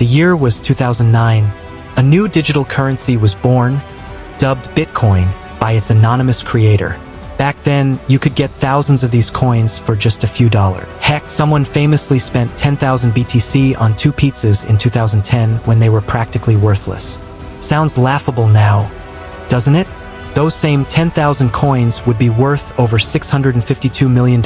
The year was 2009. A new digital currency was born, dubbed Bitcoin by its anonymous creator. Back then, you could get thousands of these coins for just a few dollars. Heck, someone famously spent 10,000 BTC on 2 pizzas in 2010 when they were practically worthless. Sounds laughable now, doesn't it? Those same 10,000 coins would be worth over $652 million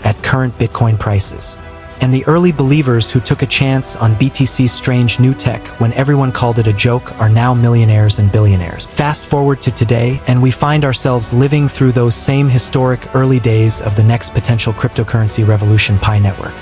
at current Bitcoin prices. And the early believers who took a chance on BTC's strange new tech when everyone called it a joke are now millionaires and billionaires. Fast forward to today, and we find ourselves living through those same historic early days of the next potential cryptocurrency revolution, Pi Network.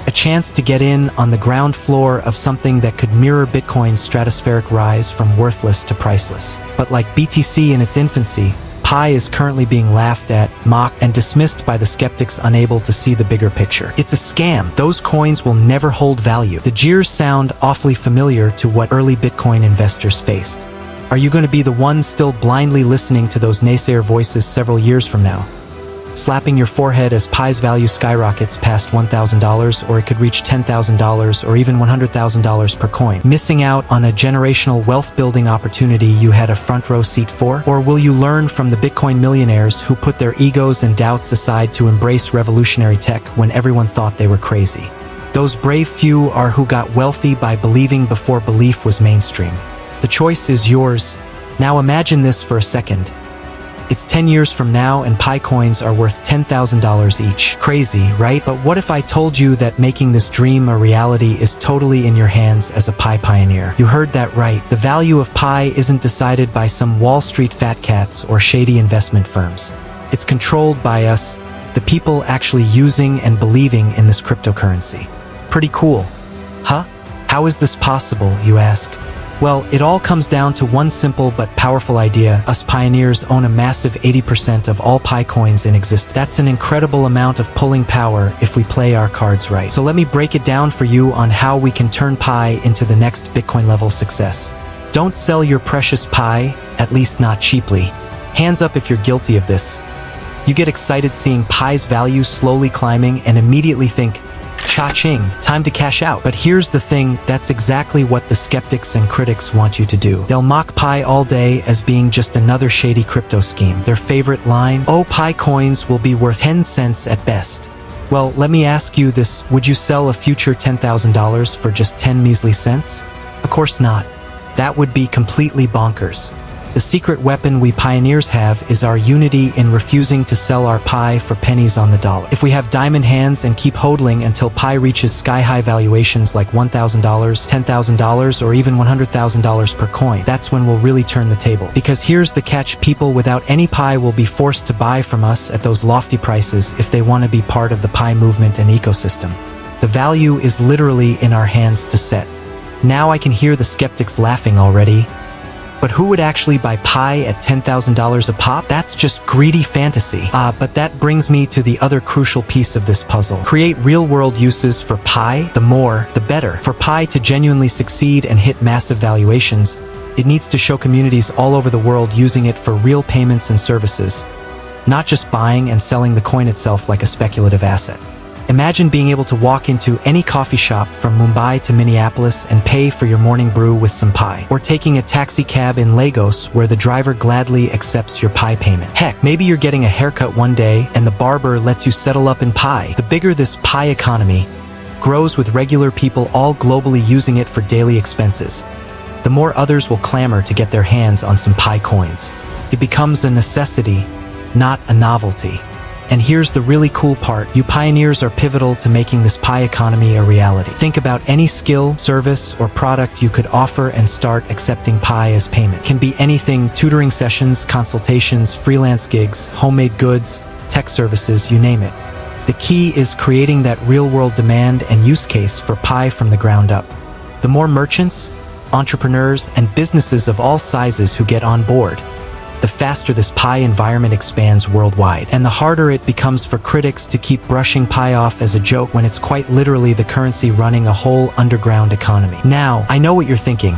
A chance to get in on the ground floor of something that could mirror Bitcoin's stratospheric rise from worthless to priceless. But like BTC in its infancy, Pi is currently being laughed at, mocked, and dismissed by the skeptics unable to see the bigger picture. It's a scam. Those coins will never hold value. The jeers sound awfully familiar to what early Bitcoin investors faced. Are you going to be the one still blindly listening to those naysayer voices several years from now? Slapping your forehead as Pi's value skyrockets past $1,000, or it could reach $10,000 or even $100,000 per coin. Missing out on a generational wealth-building opportunity you had a front-row seat for? Or will you learn from the Bitcoin millionaires who put their egos and doubts aside to embrace revolutionary tech when everyone thought they were crazy? Those brave few are who got wealthy by believing before belief was mainstream. The choice is yours. Now imagine this for a second. It's 10 years from now and Pi coins are worth $10,000 each. Crazy, right? But what if I told you that making this dream a reality is totally in your hands as a Pi pioneer? You heard that right. The value of Pi isn't decided by some Wall Street fat cats or shady investment firms. It's controlled by us, the people actually using and believing in this cryptocurrency. Pretty cool. Huh? How is this possible, you ask? Well, it all comes down to one simple but powerful idea. Us pioneers own a massive 80% of all Pi coins in existence. That's an incredible amount of pulling power if we play our cards right. So let me break it down for you on how we can turn Pi into the next Bitcoin level success. Don't sell your precious Pi, at least not cheaply. Hands up if you're guilty of this. You get excited seeing Pi's value slowly climbing and immediately think, cha-ching, time to cash out. But here's the thing, that's exactly what the skeptics and critics want you to do. They'll mock Pi all day as being just another shady crypto scheme. Their favorite line, oh, Pi coins will be worth 10 cents at best. Well, let me ask you this, would you sell a future $10,000 for just 10 measly cents? Of course not. That would be completely bonkers. The secret weapon we pioneers have is our unity in refusing to sell our Pi for pennies on the dollar. If we have diamond hands and keep hodling until Pi reaches sky-high valuations like $1,000, $10,000, or even $100,000 per coin, that's when we'll really turn the table. Because here's the catch, people without any Pi will be forced to buy from us at those lofty prices if they want to be part of the Pi movement and ecosystem. The value is literally in our hands to set. Now I can hear the skeptics laughing already. But who would actually buy Pi at $10,000 a pop? That's just greedy fantasy. But that brings me to the other crucial piece of this puzzle. Create real-world uses for Pi. The more, the better. For Pi to genuinely succeed and hit massive valuations, it needs to show communities all over the world using it for real payments and services, not just buying and selling the coin itself like a speculative asset. Imagine being able to walk into any coffee shop from Mumbai to Minneapolis and pay for your morning brew with some Pi. Or taking a taxi cab in Lagos where the driver gladly accepts your Pi payment. Heck, maybe you're getting a haircut one day and the barber lets you settle up in Pi. The bigger this Pi economy grows with regular people all globally using it for daily expenses, the more others will clamor to get their hands on some Pi coins. It becomes a necessity, not a novelty. And here's the really cool part, you pioneers are pivotal to making this Pi economy a reality. Think about any skill, service, or product you could offer and start accepting Pi as payment. It can be anything, tutoring sessions, consultations, freelance gigs, homemade goods, tech services, you name it. The key is creating that real-world demand and use case for Pi from the ground up. The more merchants, entrepreneurs, and businesses of all sizes who get on board, the faster this Pi environment expands worldwide. And the harder it becomes for critics to keep brushing Pi off as a joke when it's quite literally the currency running a whole underground economy. Now, I know what you're thinking,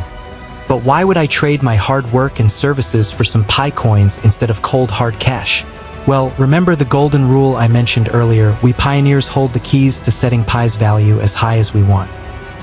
but why would I trade my hard work and services for some Pi coins instead of cold hard cash? Well, remember the golden rule I mentioned earlier, we pioneers hold the keys to setting Pi's value as high as we want.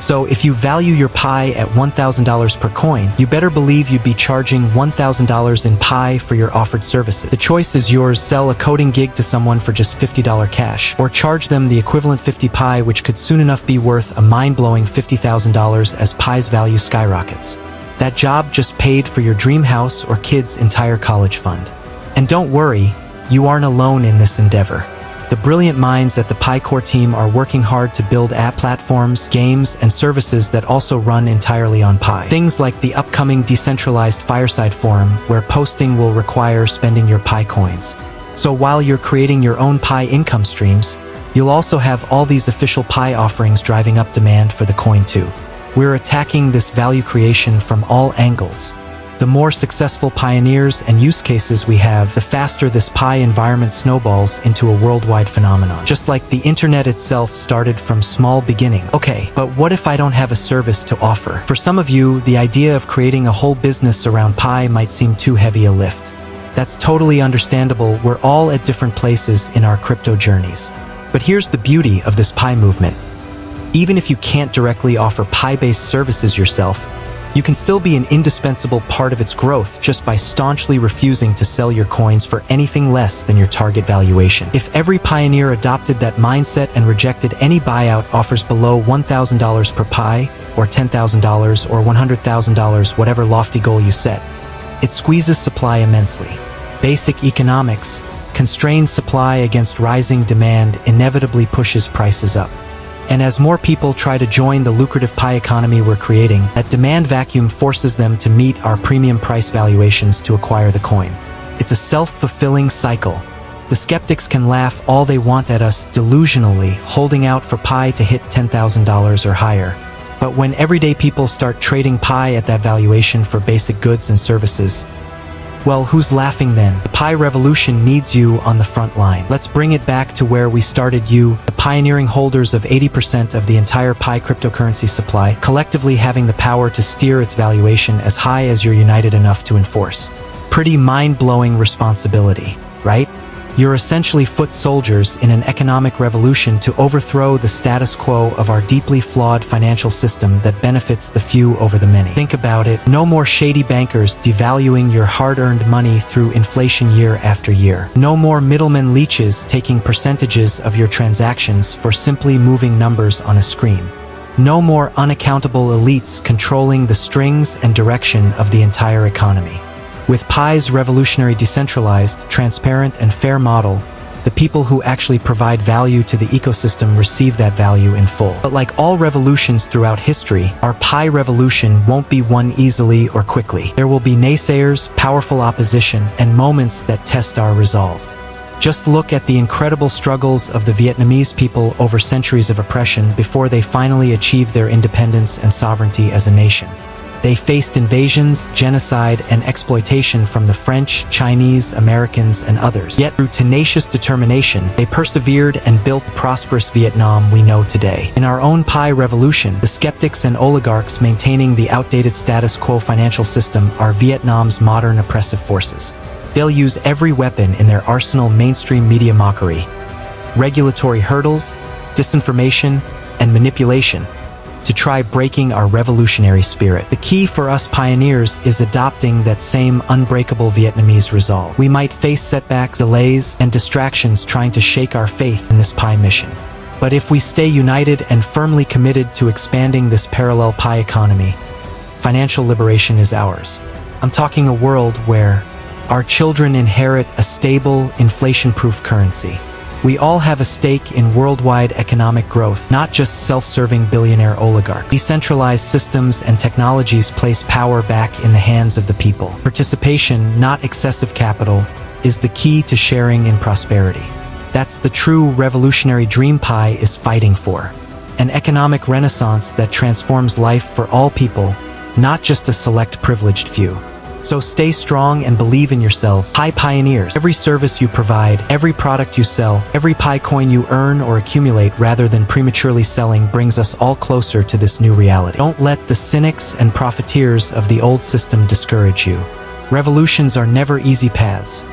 So if you value your Pi at $1,000 per coin, you better believe you'd be charging $1,000 in Pi for your offered services. The choice is yours: sell a coding gig to someone for just $50 cash, or charge them the equivalent 50 Pi, which could soon enough be worth a mind-blowing $50,000 as Pi's value skyrockets. That job just paid for your dream house or kid's entire college fund. And don't worry, you aren't alone in this endeavor. The brilliant minds at the Pi Core team are working hard to build app platforms, games, and services that also run entirely on Pi. Things like the upcoming decentralized Fireside forum, where posting will require spending your Pi coins. So while you're creating your own Pi income streams, you'll also have all these official Pi offerings driving up demand for the coin too. We're attacking this value creation from all angles. The more successful pioneers and use cases we have, the faster this Pi environment snowballs into a worldwide phenomenon. Just like the internet itself started from small beginnings. Okay, but what if I don't have a service to offer? For some of you, the idea of creating a whole business around Pi might seem too heavy a lift. That's totally understandable. We're all at different places in our crypto journeys. But here's the beauty of this Pi movement. Even if you can't directly offer Pi-based services yourself, you can still be an indispensable part of its growth just by staunchly refusing to sell your coins for anything less than your target valuation. If every pioneer adopted that mindset and rejected any buyout offers below $1,000 per Pi, or $10,000 or $100,000, whatever lofty goal you set, it squeezes supply immensely. Basic economics: constrained supply against rising demand inevitably pushes prices up. And as more people try to join the lucrative Pi economy we're creating, that demand vacuum forces them to meet our premium price valuations to acquire the coin. It's a self-fulfilling cycle. The skeptics can laugh all they want at us delusionally holding out for Pi to hit $10,000 or higher. But when everyday people start trading Pi at that valuation for basic goods and services, well, who's laughing then? The Pi revolution needs you on the front line. Let's bring it back to where we started: you, the pioneering holders of 80% of the entire Pi cryptocurrency supply, collectively having the power to steer its valuation as high as you're united enough to enforce. Pretty mind-blowing responsibility, right? You're essentially foot soldiers in an economic revolution to overthrow the status quo of our deeply flawed financial system that benefits the few over the many. Think about it. No more shady bankers devaluing your hard-earned money through inflation year after year. No more middlemen leeches taking percentages of your transactions for simply moving numbers on a screen. No more unaccountable elites controlling the strings and direction of the entire economy. With Pi's revolutionary decentralized, transparent, and fair model, the people who actually provide value to the ecosystem receive that value in full. But like all revolutions throughout history, our Pi revolution won't be won easily or quickly. There will be naysayers, powerful opposition, and moments that test our resolve. Just look at the incredible struggles of the Vietnamese people over centuries of oppression before they finally achieved their independence and sovereignty as a nation. They faced invasions, genocide, and exploitation from the French, Chinese, Americans, and others. Yet through tenacious determination, they persevered and built the prosperous Vietnam we know today. In our own Pi revolution, the skeptics and oligarchs maintaining the outdated status quo financial system are Vietnam's modern oppressive forces. They'll use every weapon in their arsenal: mainstream media mockery, regulatory hurdles, disinformation, and manipulation to try breaking our revolutionary spirit. The key for us pioneers is adopting that same unbreakable Vietnamese resolve. We might face setbacks, delays, and distractions trying to shake our faith in this Pi mission. But if we stay united and firmly committed to expanding this parallel Pi economy, financial liberation is ours. I'm talking a world where our children inherit a stable, inflation-proof currency. We all have a stake in worldwide economic growth, not just self-serving billionaire oligarchs. Decentralized systems and technologies place power back in the hands of the people. Participation, not excessive capital, is the key to sharing in prosperity. That's the true revolutionary dream Pi is fighting for. An economic renaissance that transforms life for all people, not just a select privileged few. So stay strong and believe in yourselves. Pi pioneers. Every service you provide, every product you sell, every Pi coin you earn or accumulate rather than prematurely selling brings us all closer to this new reality. Don't let the cynics and profiteers of the old system discourage you. Revolutions are never easy paths.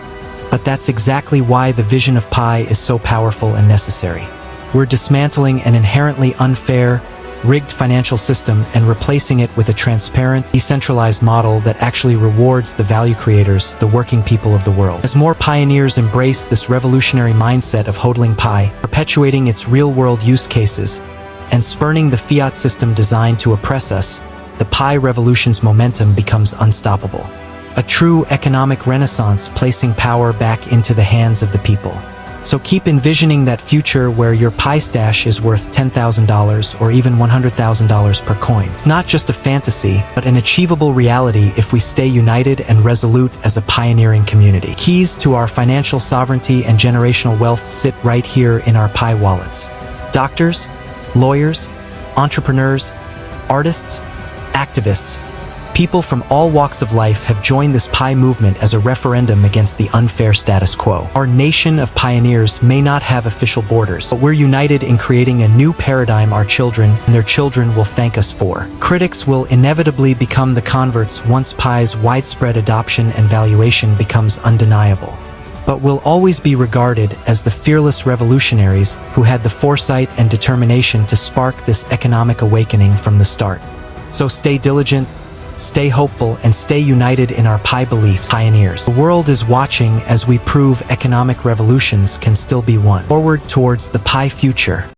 But that's exactly why the vision of Pi is so powerful and necessary. We're dismantling an inherently unfair, rigged financial system and replacing it with a transparent, decentralized model that actually rewards the value creators, the working people of the world. As more pioneers embrace this revolutionary mindset of hodling Pi, perpetuating its real-world use cases, and spurning the fiat system designed to oppress us, the Pi revolution's momentum becomes unstoppable. A true economic renaissance, placing power back into the hands of the people. So keep envisioning that future where your Pi stash is worth $10,000 or even $100,000 per coin. It's not just a fantasy, but an achievable reality if we stay united and resolute as a pioneering community. Keys to our financial sovereignty and generational wealth sit right here in our Pi wallets. Doctors, lawyers, entrepreneurs, artists, activists, people from all walks of life have joined this Pi movement as a referendum against the unfair status quo. Our nation of pioneers may not have official borders, but we're united in creating a new paradigm our children and their children will thank us for. Critics will inevitably become the converts once Pi's widespread adoption and valuation becomes undeniable. But will always be regarded as the fearless revolutionaries who had the foresight and determination to spark this economic awakening from the start. So stay diligent, stay hopeful, and stay united in our Pi beliefs, pioneers. The world is watching as we prove economic revolutions can still be won. Forward towards the Pi future.